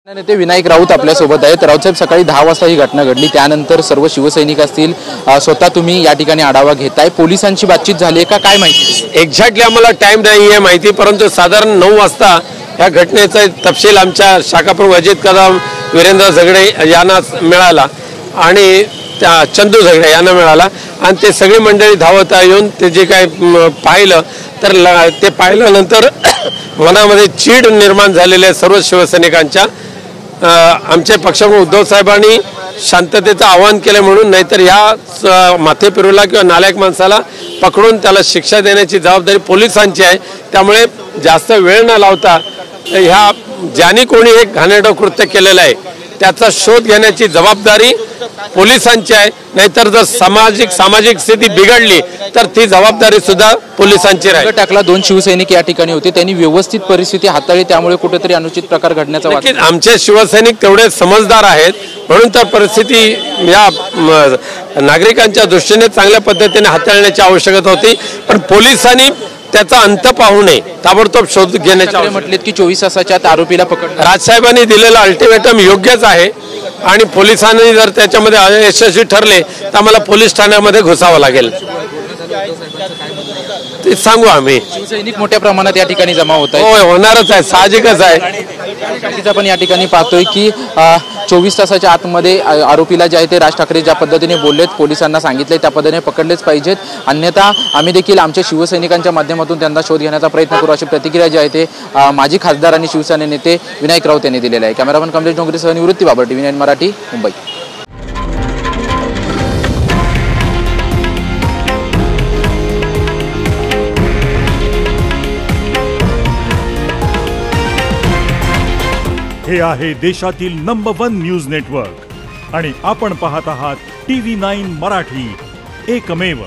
नेते विनायक राऊत आपल्या सोबत आहेत। राऊत साहेब, सकाळी 10 वाजता ही घटना घडली, त्यानंतर सर्व शिवसैनिक असतील, स्वतः तुम्ही या ठिकाणी आढावा घेताय, पोलिसांची बातचीत झाली का, काय माहिती? एक्झॅक्टली आम्हाला टाइम नाही आहे माहिती, परंतु साधारण 9 वाजता या घटनेचा तपशील आमच्या शाखाप्रमुख अजित कदम, वीरेंद्र झगडे यांना मिळाला आणि त्या चंदू झगडे यांना मिळाला आणि ते सगळी मंडळी धावत येऊन ते जे काय पाहिलं तर ते पाहिल्यानंतर मनामध्ये चीड निर्माण झालेल्या सर्व शिवसैनिकांच्या आमचे पक्षप्रमुख उद्धव साहेबांनी शांततेचं आवाहन केलं म्हणून, नाहीतर या माथेफिरूला किंवा नालायक माणसाला पकडून त्याला शिक्षा देण्याची जबाबदारी पोलिसांची आहे। त्यामुळे जास्त वेळ न लावता ह्या ज्यांनी कोणी एक घाणेरडं कृत्य केलेलं आहे त्याचा शोध घेण्याची जबाबदारी पोलिसांची आहे, नाहीतर जर सामाजिक स्थिती बिघडली तर ती जबाबदारी सुद्धा पोलिसांची राहील। टाकला 2 शिवसैनिक या ठिकाणी होते, त्यांनी व्यवस्थित परिस्थिती हाताळली, त्यामुळे कुठेतरी अनुचित प्रकार घडण्याचा वाटतं। आमचे शिवसैनिक तेवढे समजदार आहेत म्हणून तर परिस्थिती या नागरिकांच्या दृष्टीने चांगल्या पद्धतीने हाताळण्याची आवश्यकता होती, पण पोलिसांनी त्याचा अंत पाहू नये, ताबडतोब शोध घेण्याचे म्हटलेत की 24 तासाच्या आत आरोपीला पकड। राजसाहेबांनी दिलेलं अल्टिमेटम योग्यच आहे आणि पोलिसांनी जर त्याच्यामध्ये अयशस्वी ठरले तर आम्हाला पोलीस ठाण्यामध्ये घुसावं लागेल, ते सांगू आम्ही। शिवसैनिक मोठ्या प्रमाणात या ठिकाणी जमा होत आहे। होय, होणारच आहे, साहजिकच आहे। पण या ठिकाणी पाहतोय की 24 तासाच्या आतमध्ये आरोपीला जे आहे ते राज ठाकरे ज्या पद्धतीने बोललेत, पोलिसांना सांगितले त्या पद्धतीने पकडलेच पाहिजेत, अन्यथा आम्ही देखील आमच्या शिवसैनिकांच्या माध्यमातून त्यांना शोध घेण्याचा प्रयत्न करू, अशी प्रतिक्रिया जी आहे ते माजी खासदार आणि शिवसेना नेते विनायक राऊत यांनी दिलेला आहे। कॅमेरामन कमलेश डोंगरेसह निवृत्ती बाबर, TV9 मराठी, मुंबई। हे आहे देशातील नंबर 1 न्यूज नेटवर्क आणि आपण पाहत आहात TV9 मराठी, एकमेव।